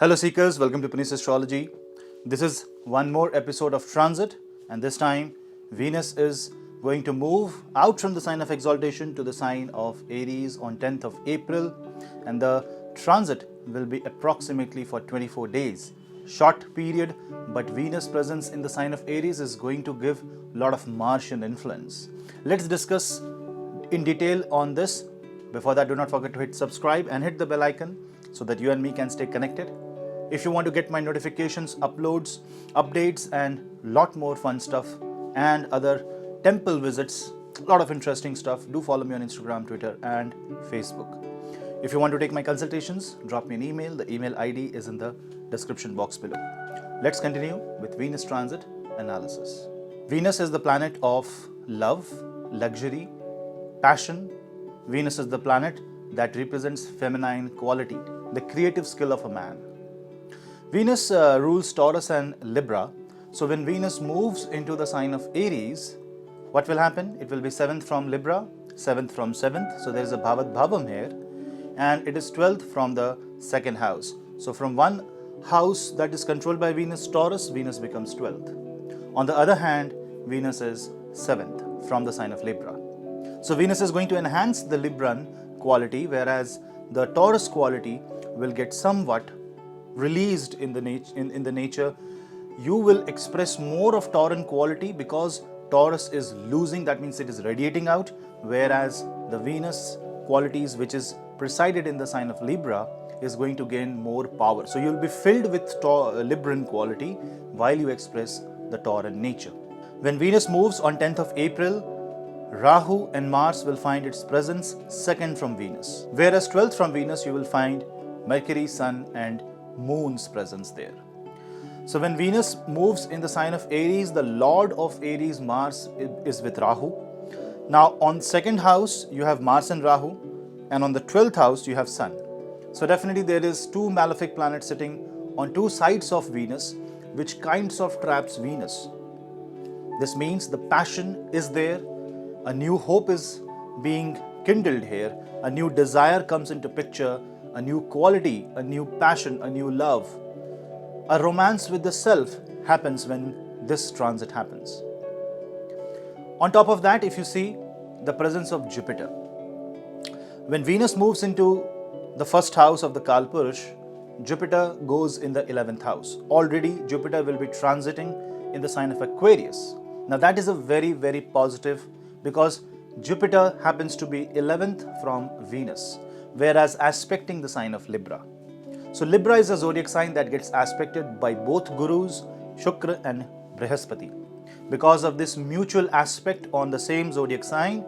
Hello seekers, welcome to Punneits Astrology. This is one more episode of Transit, and this time Venus is going to move out from the sign of Exaltation to the sign of Aries on 10th of April, and the transit will be approximately for 24 days. Short period, but Venus presence in the sign of Aries is going to give a lot of Martian influence. Let's discuss in detail on this. Before that, do not forget to hit subscribe and hit the bell icon so that you and me can stay connected. If you want to get my notifications, uploads, updates, and lot more fun stuff and other temple visits, a lot of interesting stuff, do follow me on Instagram, Twitter, and Facebook. If you want to take my consultations, drop me an email. The email ID is in the description box below. Let's continue with Venus transit analysis. Venus is the planet of love, luxury, passion. Venus is the planet that represents feminine quality, the creative skill of a man. Venus rules Taurus and Libra. So when Venus moves into the sign of Aries, what will happen? It will be 7th from Libra, 7th from 7th. So there is a Bhavat Bhavam here. And it is 12th from the second house. So from one house that is controlled by Venus, Taurus, Venus becomes 12th. On the other hand, Venus is 7th from the sign of Libra. So Venus is going to enhance the Libran quality, whereas the Taurus quality will get somewhat released in the nature. You will express more of Tauran quality because Taurus is losing, that means it is radiating out, whereas the Venus qualities, which is presided in the sign of Libra, is going to gain more power. So you'll be filled with Libran quality while you express the Tauran nature. When Venus moves on 10th of April, Rahu and Mars will find its presence 2nd from Venus, whereas 12th from Venus you will find Mercury, Sun, and Moon's presence there. So when Venus moves in the sign of Aries, the Lord of Aries, Mars, is with Rahu. Now on 2nd house you have Mars and Rahu, and on the 12th house you have Sun. So definitely there is two malefic planets sitting on two sides of Venus, which kinds of traps Venus. This means the passion is there, a new hope is being kindled here, a new desire comes into picture, a new quality, a new passion, a new love. A romance with the self happens when this transit happens. On top of that, if you see the presence of Jupiter. When Venus moves into the first house of the Kalpurush, Jupiter goes in the 11th house. Already Jupiter will be transiting in the sign of Aquarius. Now that is a very, very positive, because Jupiter happens to be 11th from Venus, whereas aspecting the sign of Libra. So Libra is a zodiac sign that gets aspected by both gurus, Shukra and Brihaspati. Because of this mutual aspect on the same zodiac sign,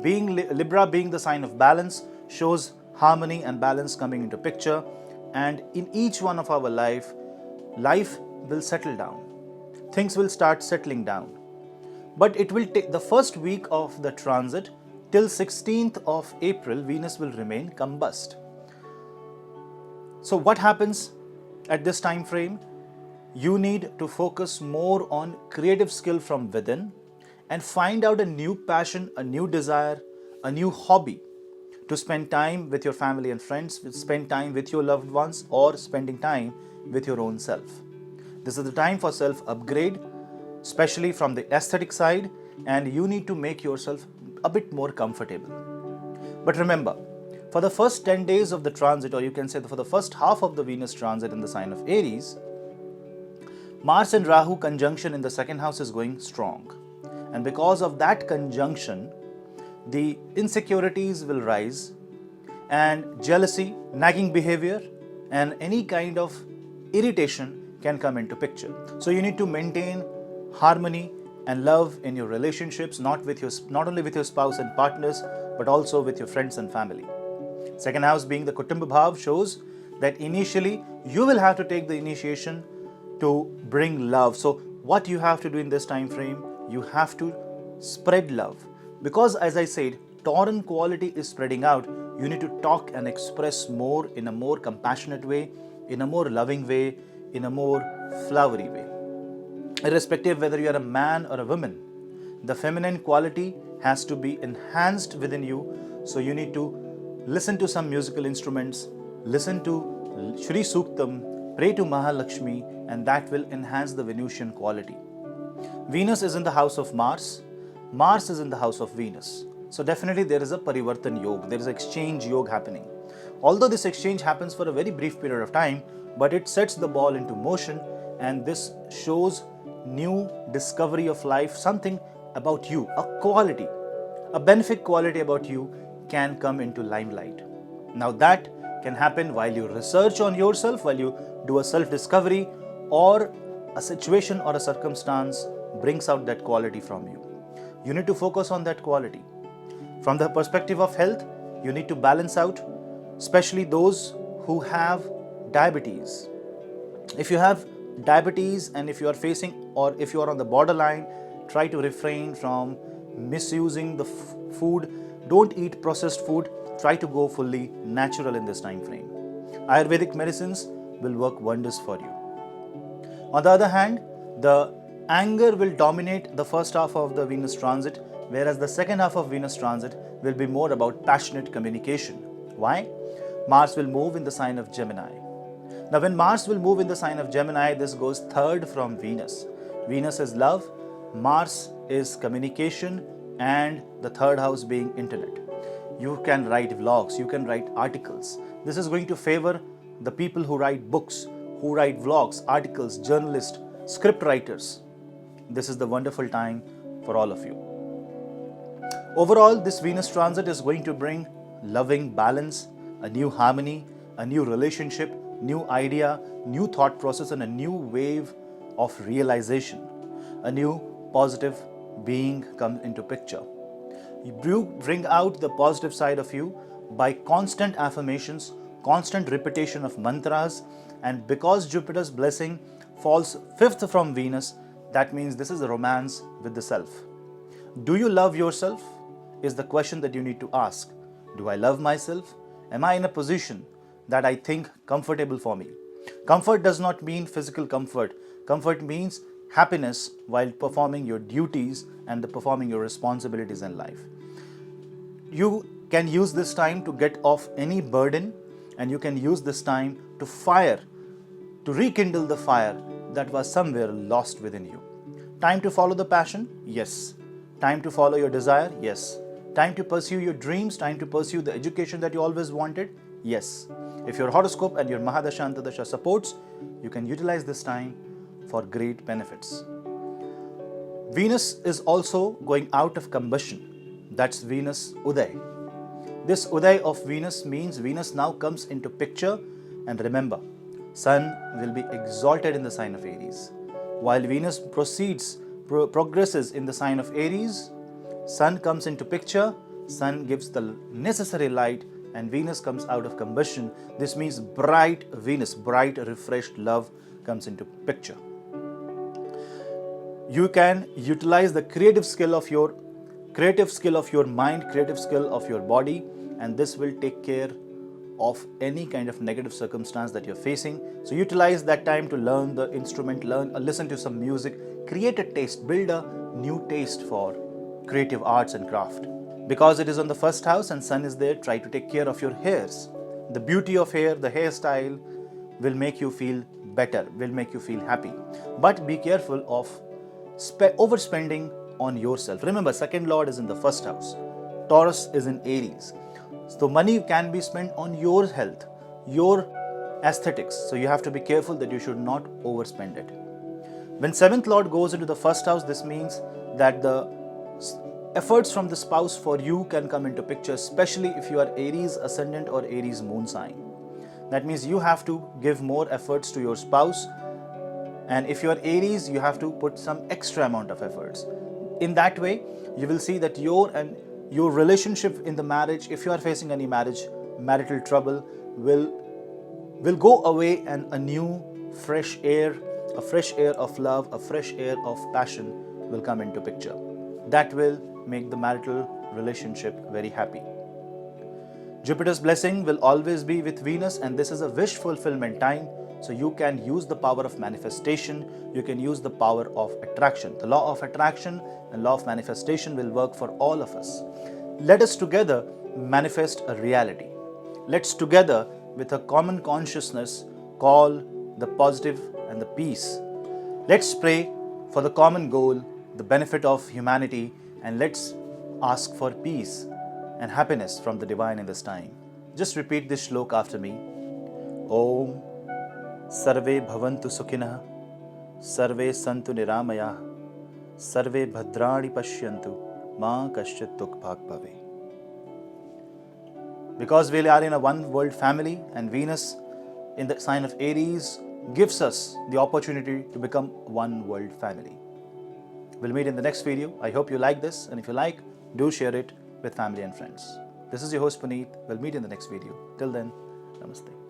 Libra being the sign of balance shows harmony and balance coming into picture, and in each one of our life will settle down. Things will start settling down. But it will take the first week of the transit till 16th of April, Venus will remain combust. So what happens at this time frame? You need to focus more on creative skill from within and find out a new passion, a new desire, a new hobby to spend time with your family and friends, spend time with your loved ones, or spending time with your own self. This is the time for self-upgrade, especially from the aesthetic side, and you need to make yourself a bit more comfortable. But remember, for the first 10 days of the transit, or you can say for the first half of the Venus transit in the sign of Aries, Mars and Rahu conjunction in the second house is going strong. And because of that conjunction, the insecurities will rise, and jealousy, nagging behavior, and any kind of irritation can come into picture. So you need to maintain harmony and love in your relationships, not only with your spouse and partners, but also with your friends and family. Second house being the Kutumbha Bhav shows that initially you will have to take the initiation to bring love. So what you have to do in this time frame, you have to spread love. Because as I said, Tauran quality is spreading out. You need to talk and express more in a more compassionate way, in a more loving way, in a more flowery way. Irrespective whether you are a man or a woman, the feminine quality has to be enhanced within you. So you need to listen to some musical instruments, listen to Shri Suktam, pray to Mahalakshmi, and that will enhance the Venusian quality. Venus is in the house of Mars. Mars is in the house of Venus. So definitely there is a Parivartan Yoga, there is an exchange yoga happening. Although this exchange happens for a very brief period of time, but it sets the ball into motion, and this shows new discovery of life, something about you, a quality, a benefic quality about you can come into limelight. Now that can happen while you research on yourself, while you do a self-discovery, or a situation or a circumstance brings out that quality from you. You need to focus on that quality. From the perspective of health, you need to balance out, especially those who have diabetes. If you have diabetes and if you are facing or if you are on the borderline, try to refrain from misusing the food. Don't eat processed food. Try to go fully natural in this time frame. Ayurvedic medicines will work wonders for you. On the other hand, the anger will dominate the first half of the Venus transit, whereas the second half of Venus transit will be more about passionate communication. Why? Mars will move in the sign of Gemini. Now when Mars will move in the sign of Gemini, this goes third from Venus. Venus is love, Mars is communication, and the third house being internet. You can write vlogs, you can write articles. This is going to favor the people who write books, who write vlogs, articles, journalists, script writers. This is the wonderful time for all of you. Overall, this Venus transit is going to bring loving balance, a new harmony, a new relationship, new idea, new thought process, and a new wave of realization. A new positive being comes into picture. You bring out the positive side of you by constant affirmations, constant repetition of mantras, and because Jupiter's blessing falls fifth from Venus, that means this is a romance with the self. Do you love yourself? Is the question that you need to ask. Do I love myself? Am I in a position that I think comfortable for me? Comfort does not mean physical comfort. Comfort means happiness while performing your duties and performing your responsibilities in life. You can use this time to get off any burden, and you can use this time to rekindle the fire that was somewhere lost within you. Time to follow the passion? Yes. Time to follow your desire? Yes. Time to pursue your dreams? Time to pursue the education that you always wanted? Yes. If your horoscope and your Mahadasha Antadasha supports, you can utilize this time for great benefits. Venus is also going out of combustion. That's Venus Uday. This Uday of Venus means Venus now comes into picture, and remember, Sun will be exalted in the sign of Aries. While Venus progresses in the sign of Aries, Sun comes into picture, Sun gives the necessary light, and Venus comes out of combustion. This means bright Venus, bright, refreshed love comes into picture. You can utilize the creative skill of your mind, creative skill of your body, and this will take care of any kind of negative circumstance that you're facing. So utilize that time to learn the instrument, listen to some music, create a taste, build a new taste for creative arts and craft. Because it is on the first house and Sun is there, try to take care of your hairs. The beauty of hair, the hairstyle will make you feel better, will make you feel happy. But be careful of overspending on yourself. Remember, second lord is in the first house. Taurus is in Aries. So money can be spent on your health, your aesthetics. So you have to be careful that you should not overspend it. When seventh lord goes into the first house, this means that the efforts from the spouse for you can come into picture, especially if you are Aries ascendant or Aries moon sign. That means you have to give more efforts to your spouse, and if you are Aries, you have to put some extra amount of efforts. In that way, you will see that your relationship in the marriage, if you are facing any marital trouble, will go away, and a new fresh air of love, a fresh air of passion will come into picture. That will make the marital relationship very happy. Jupiter's blessing will always be with Venus, and this is a wish fulfillment time. So you can use the power of manifestation, you can use the power of attraction. The law of attraction and law of manifestation will work for all of us. Let us together manifest a reality. Let's together with a common consciousness call the positive and the peace. Let's pray for the common goal, the benefit of humanity, and let's ask for peace and happiness from the divine in this time. Just repeat this shloka after me. Om Sarve Bhavantu Sukhinah, Sarve Santu Niramayah, Sarve Bhadrani Pashyantu, Ma Kaschit Dukh Bhag Bhave. Because we are in a one world family and Venus in the sign of Aries gives us the opportunity to become one world family. We'll meet in the next video. I hope you like this, and if you like, do share it with family and friends. This is your host Puneet. We'll meet in the next video. Till then, namaste.